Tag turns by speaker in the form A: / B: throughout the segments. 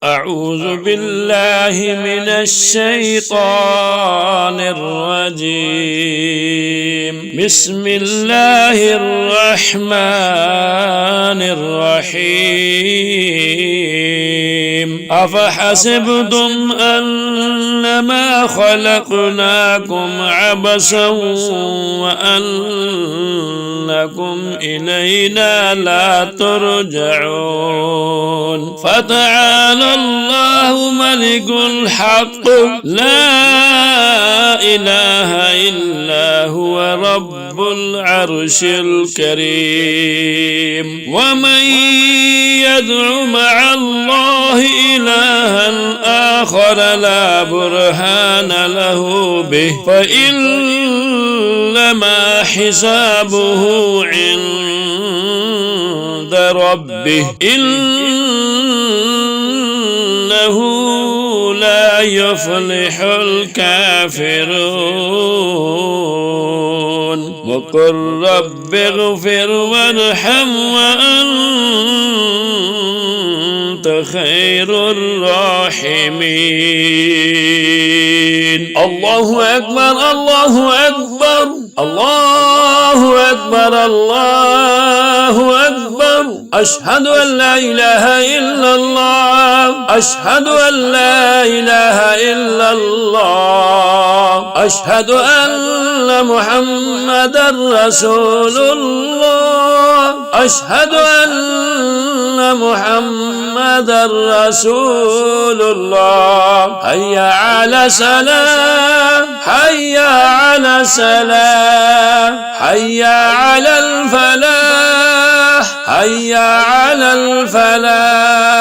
A: أعوذ بالله من الشيطان الرجيم. بسم الله الرحمن الرحيم. أفحسبتم أنما خلقناكم عبثا وأنكم إلينا لا ترجعون. فتعالى الله ملك الحق لا إله إلا هو رب العرش الكريم. ومن يدع مع الله إلها آخر لا برهان له به فإنما حسابه عند ربه إنه لا يفلح الكافرون. وقل رب اغفر وارحم وأنت خير الراحمين. الله أكبر الله أكبر الله أكبر الله أكبر. أشهد أن لا إله إلا الله. أشهد أن لا إله إلا الله. أشهد أن محمدا رسول الله. أشهد أن محمدا رسول الله. حي على سلام حي على سلام حي على الفلاح حي على الفلاح.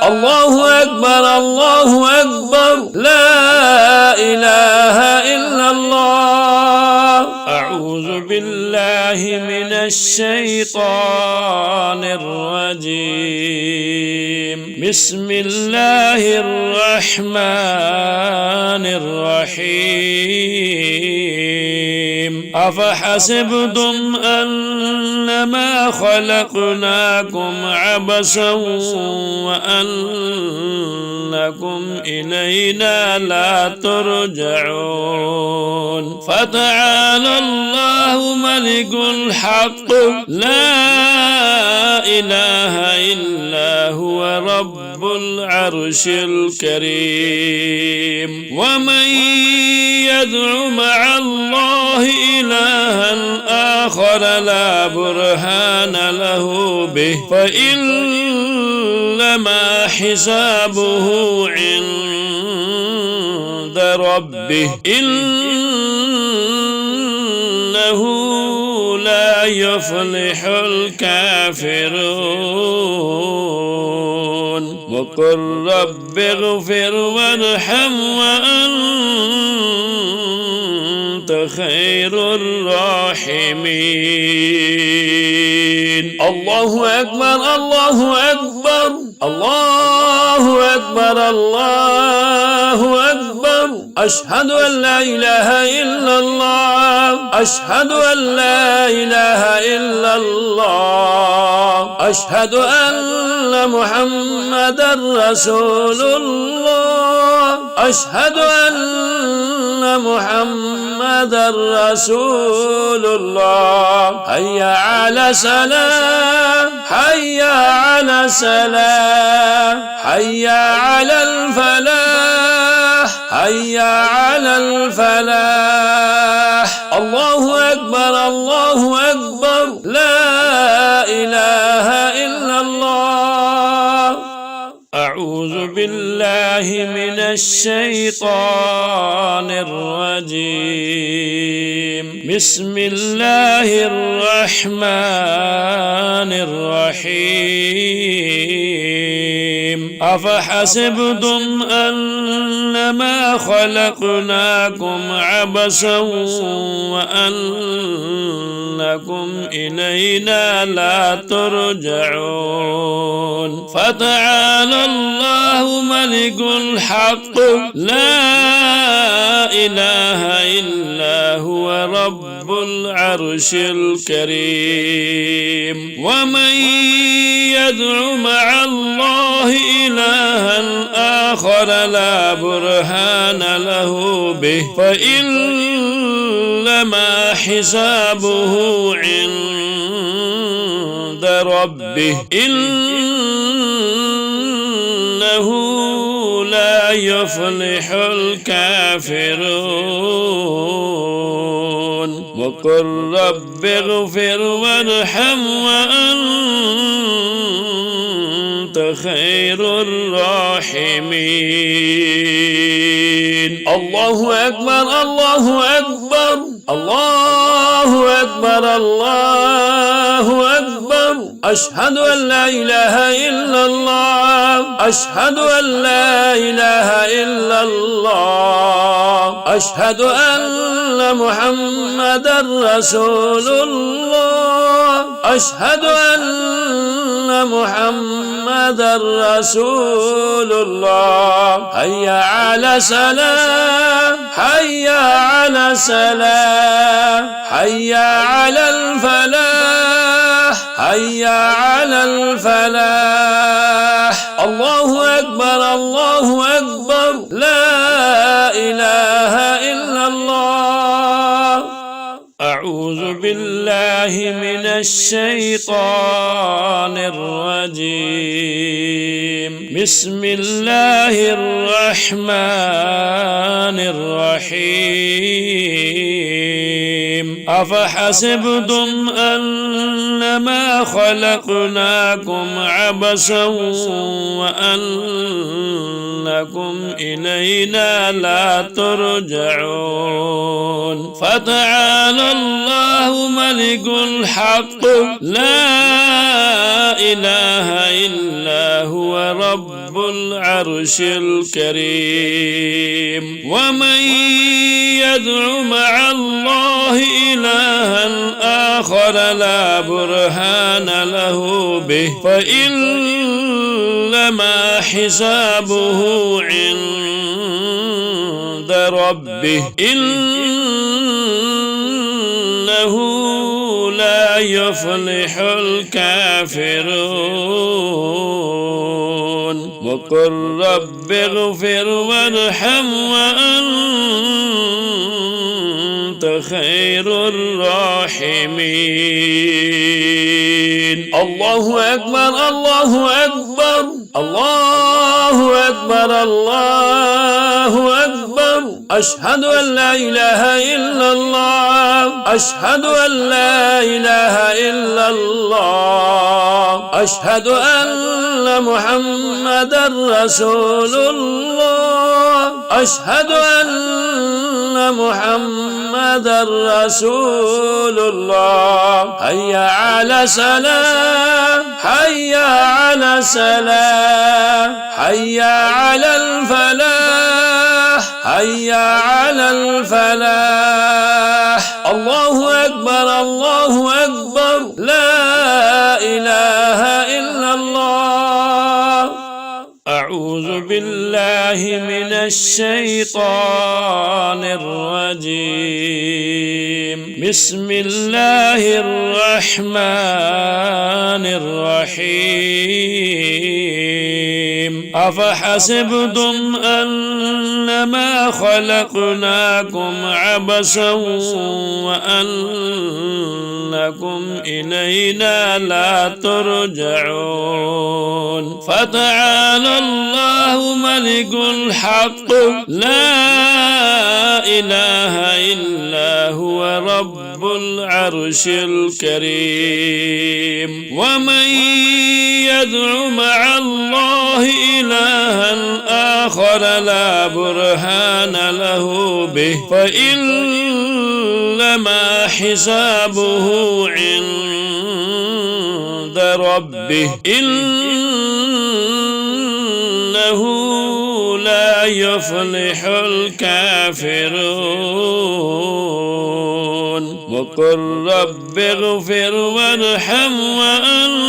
A: الله أكبر الله أكبر لا إله إلا الله. أعوذ بالله من الشيطان الرجيم. بسم الله الرحمن الرحيم. أفحسبتم أنما خلقناكم عبثا وأنكم إلينا لا ترجعون. فتعالى الله ملك الحق لا إله إلا هو رب العرش الكريم. ومن يدع مع الله إلها آخر لا برهان له به فإنما حسابه عند ربه إنه لا يفلح الكافرون. وقل رب اغفر وارحم وأنت خير الراحمين. الله أكبر الله أكبر الله أكبر الله أكبر. أشهد أن لا إله إلا الله. أشهد أن لا إله إلا الله. أشهد أن محمدا رسول الله. أشهد أن محمدا رسول الله. حي على سلام حي على سلام حي على الفلاح حي على الفلاح. الله أكبر الله أكبر لا إله إلا الله. أعوذ بالله من الشيطان الرجيم. بسم الله الرحمن الرحيم. أفحسبتم أنما خلقناكم عبثا وأنكم إلينا لا ترجعون. فتعالى الله ملك الحق لا إله إلا هو رب العرش الكريم ومن يدع مع الله إلها آخر لا برهان له به فإنما حسابه عند ربه إنه لا يفلح الكافرون وقل رب اغفر وارحم وأنت خير الراحمين. الله أكبر الله أكبر الله أكبر الله أكبر. أشهد أن لا إله إلا الله أشهد أن لا إله إلا الله أشهد أن محمدا رسول الله أشهد أن محمدا رسول الله. حي على سلام حي على سلام حي على الفلاح حي على الفلاح. الله أكبر الله أكبر لا إله إلا الله. أعوذ بالله من الشيطان الرجيم. بسم الله الرحمن الرحيم. أفحسبتم أنما خلقناكم عبثا وأنكم إلينا لا ترجعون فتعالى الله ملك الحق لا إله إلا هو رب العرش الكريم ومن يدع مع الله إلها آخر لا برهان له به فإنما حسابه عند ربه إنه لا يفلح الكافرون وقل رب اغفر وارحم وأنت خير الراحمين. الله أكبر الله أكبر الله أكبر الله أكبر. أشهد أن لا إله إلا الله أشهد أن لا إله إلا الله أشهد أن محمدا رسول الله أشهد أن محمدا رسول الله. حي على سلام حي على سلام حي على الفلاح حي على الفلاح. الله أكبر الله أكبر لا إله إلا الله. أعوذ بالله من الشيطان الرجيم. بسم الله الرحمن الرحيم. أفحسبتم أنما خلقناكم عبثا وأنكم إلينا لا ترجعون فتعالى الله ملك الحق لا إله إلا هو رب العرش الكريم ومن يدع مع الله إلها آخر لا برهان له به فإنما حسابه عند ربه إنه لا يفلح الكافرون وقل رب اغفر وارحم وأنت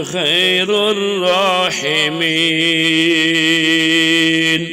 A: خير الراحمين.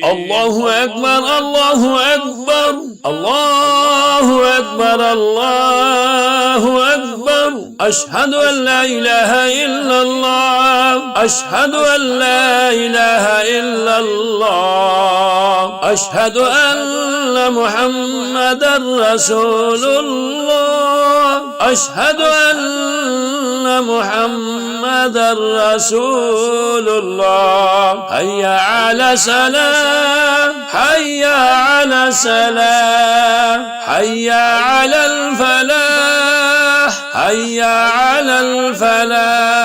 A: الله أكبر الله أكبر الله أكبر الله أكبر. أشهد أن لا إله إلا الله أشهد أن لا إله إلا الله أشهد أن محمدا رسول الله أشهد أن محمدا رسول الله. حي على سلام حي على سلام حي على الفلاح حي على الفلاح.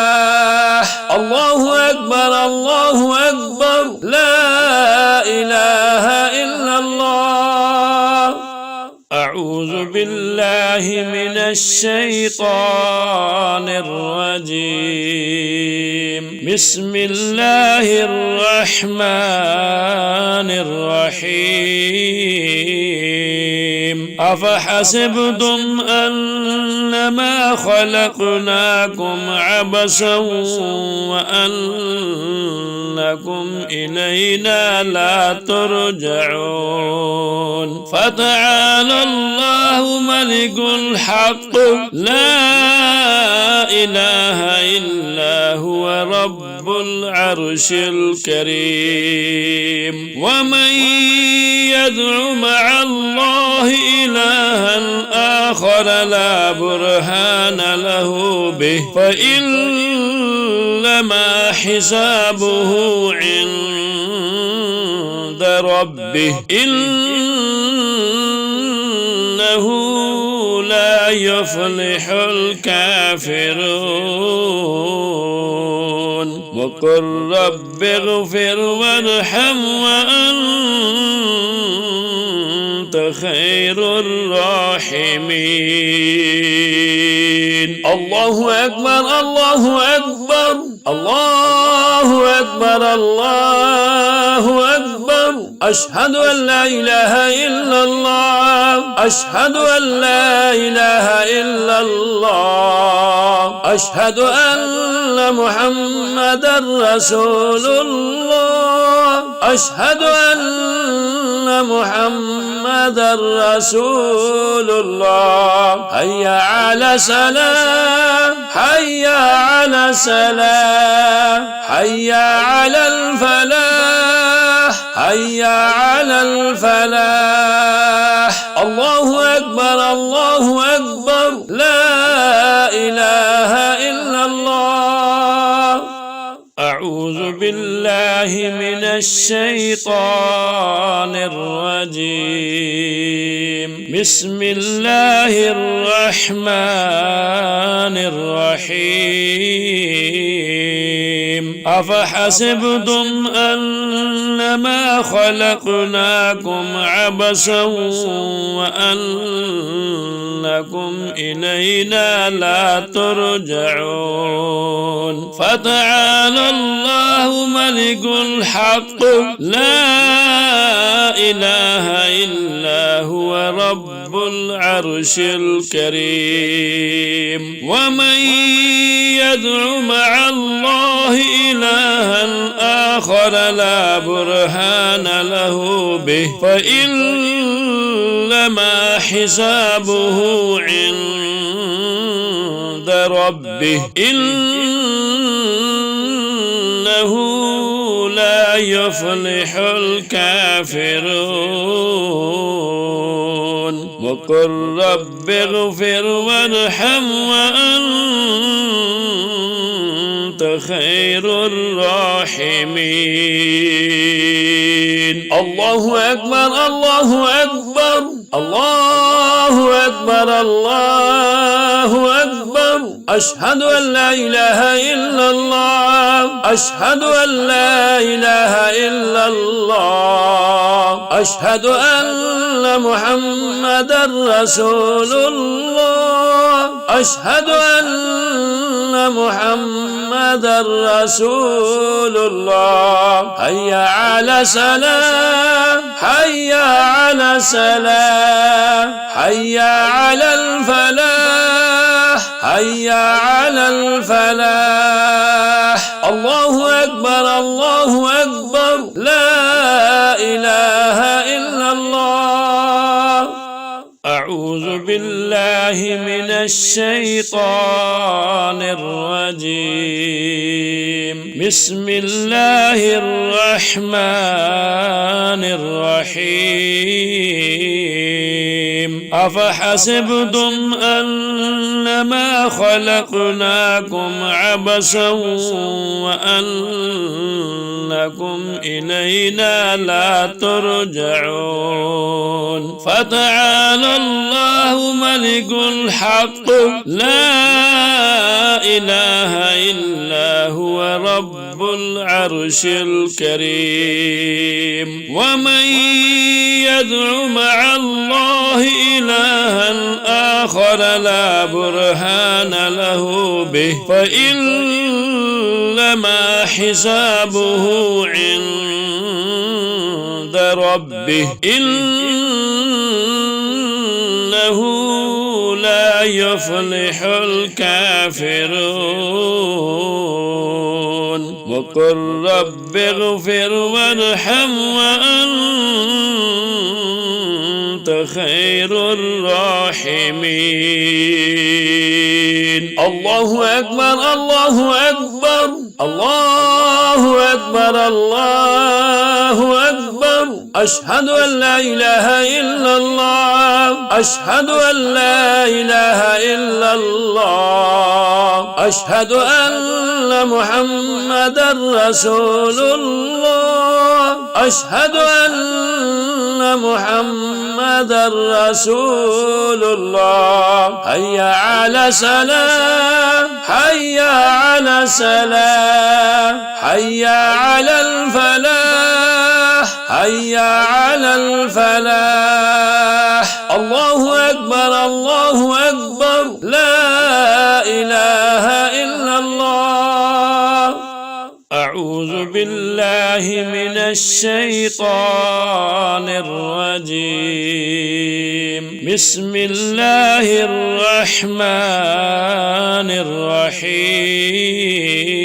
A: الله أكبر الله أكبر لا إله إلا الله. أعوذ بالله من الشيطان الرجيم. بسم الله الرحمن الرحيم. أفحسبتم أنما خلقناكم عبثا وأنكم إلينا لا ترجعون. فتعالى الله ملك الحق لا إله إلا هو رب العرش الكريم. ومن يدع مع الله إلها آخر لا برهان له به فإنما حسابه عند ربه إنه لا يفلح الكافرون. وقل رب اغفر وارحم وأنت خير الراحمين. الله أكبر الله أكبر الله أكبر الله أكبر. أشهد أن لا إله إلا الله أشهد أن لا إله إلا الله أشهد أن محمدا رسول الله أشهد أن محمدا رسول الله. حي على سلام حي على سلام حي على الفلاح حي على الفلاح. الله أكبر الله أكبر لا إله إلا الله. أعوذ بالله من الشيطان الرجيم. بسم الله الرحمن الرحيم. أفحسبتم أنما خلقناكم عبثا وأنكم إلينا لا ترجعون. فتعالى الله ملك الحق لا إله إلا هو رب العرش الكريم. ومن يدع مع الله إلها آخر لا برهان له به فإنما حسابه عند ربه إنه لا يفلح الكافرون. وقل رب اغفر وارحم وأنت خير الراحمين. الله أكبر الله أكبر الله أكبر الله أكبر. أشهد أن لا إله إلا الله أشهد أن لا إله إلا الله أشهد أن محمدا رسول الله أشهد أن محمدا رسول الله. حي على سلام حي على سلام حي على الفلاح حي على الفلاح. الله أكبر الله أكبر، لا إله إلا الله. أعوذ بالله من الشيطان الرجيم. بسم الله الرحمن الرحيم. أفحسبتم أنما خلقناكم عبثا وأنكم إلينا لا ترجعون. فتعالى الله ملك الحق، لا إله إلا هو رب العرش الكريم. ومن يدع مع الله إلها آخر لا برهان له به فإنما حسابه عند ربه، إنه لا يفلح الكافرون. وقل رب اغفر وارحم وأنت خير الراحمين. الله أكبر الله أكبر، الله أكبر الله أكبر. أشهد أن لا إله إلا الله، أشهد أن لا إله إلا الله، أشهد أن محمدا رسول الله، أشهد أن محمدا رسول الله. حي على سلام، حي على سلام، حي على الفلاح، حي على الفلاح. الله أكبر الله أكبر، لا إله إلا الله. أعوذ بالله من الشيطان الرجيم. بسم الله الرحمن الرحيم.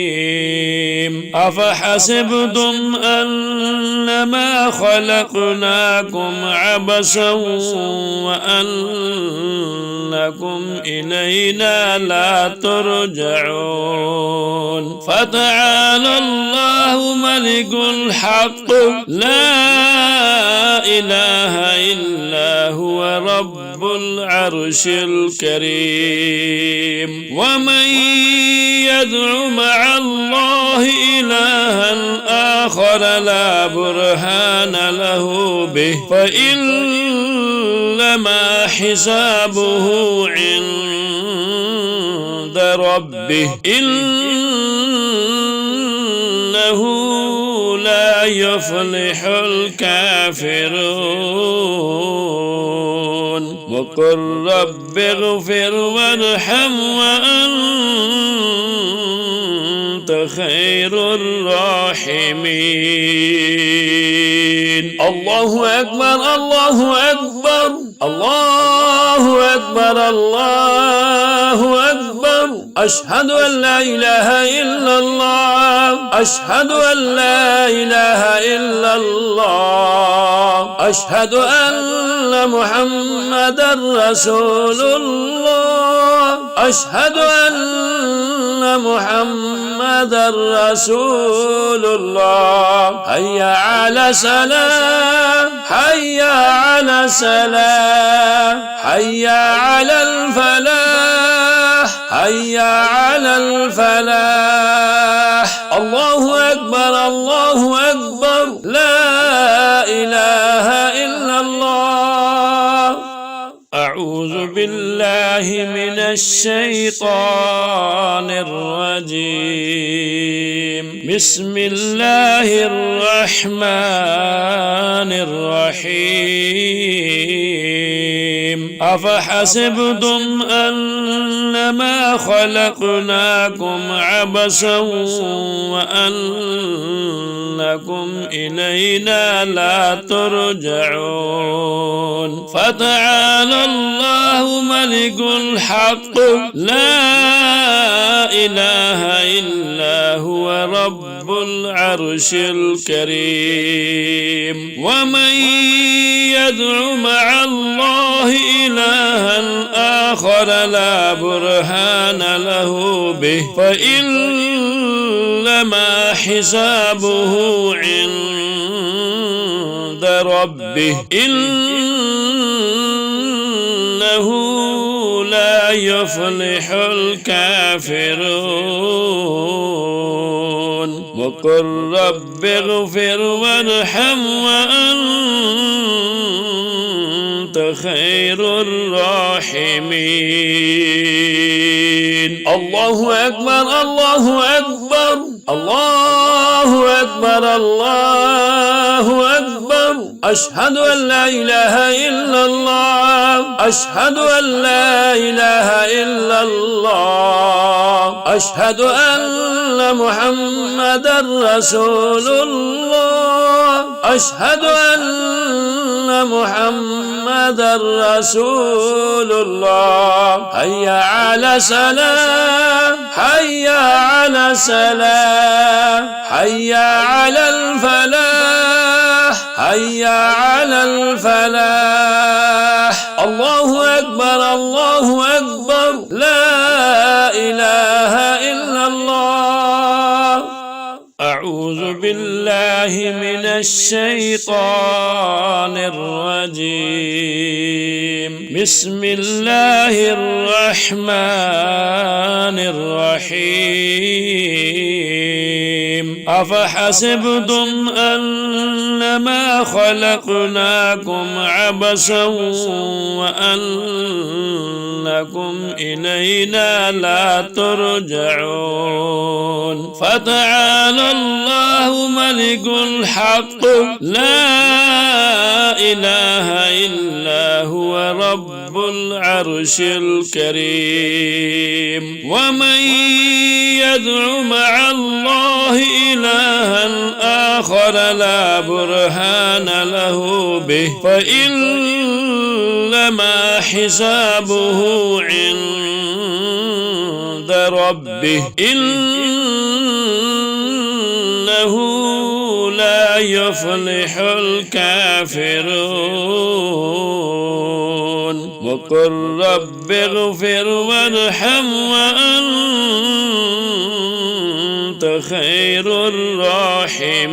A: أفحسبتم أنما خلقناكم عبثا وأنكم إلينا لا ترجعون. فتعالى الله ملك الحق، لا إله إلا هو رب العرش الكريم. ومن يدع مع الله إلها آخر لا برهان له به فإنما حسابه عند ربه، إنه لا يفلح الكافرون. وقل رب اغفر وارحم وأنت خير الراحمين. الله أكبر الله أكبر، الله أكبر الله أكبر. أشهد أن لا إله إلا الله، أشهد أن لا إله إلا الله، أشهد أن محمدا رسول الله، أشهد أن محمدا رسول الله. حي على سلام، حي على سلام، حي على الفلاح، حي على الفلاح. الله أكبر الله أكبر، لا إله إلا الله. أعوذ بالله من الشيطان الرجيم. بسم الله الرحمن الرحيم. أفحسبتم أن أنما خلقناكم عبثا وأنكم إلينا لا ترجعون فتعالى الله ملك الحق لا إله إلا هو رب العرش الكريم ومن يدع مع الله إلها آخر لا برهان له به فإنما حسابه عند ربه إنه لا يفلح الكافرون وقل رب اغفر وارحم وأنت خير الراحمين. الله أكبر الله أكبر الله أكبر الله أكبر أشهد أن لا إله إلا الله أشهد أن لا إله إلا الله أشهد أن محمدا رسول الله أشهد أن محمدا رسول الله حي على سلام حي على سلام حي على الفلاح حي على الفلاح. الله أكبر الله أكبر لا إله إلا الله. أعوذ بالله من الشيطان الرجيم بسم الله الرحمن الرحيم أفحسبتم أنما خلقناكم عبثا وأنكم إلينا لا ترجعون فتعالى الله ملك الحق لا إله إلا هو رب العرش الكريم ومن يدع مع الله إلها آخر لا برهان له به فإنما حسابه عند ربه إنه لا يفلح الكافرون وقل رب اغفر وارحم وأنت خير الراحمين.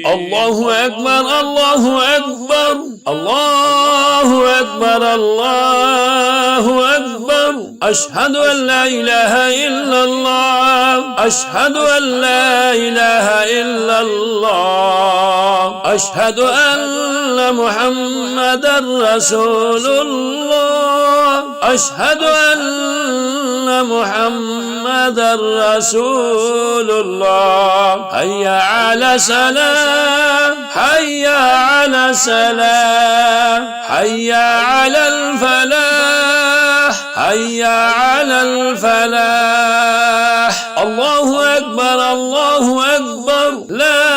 A: الله أكبر الله أكبر الله أكبر الله أكبر أشهد أن لا إله إلا الله أشهد أن لا إله إلا الله أشهد أن محمدا رسول الله أشهد أن محمدا رسول الله حي على سلام حي على سلام حي على الفلاح حي على الفلاح. الله أكبر الله أكبر لا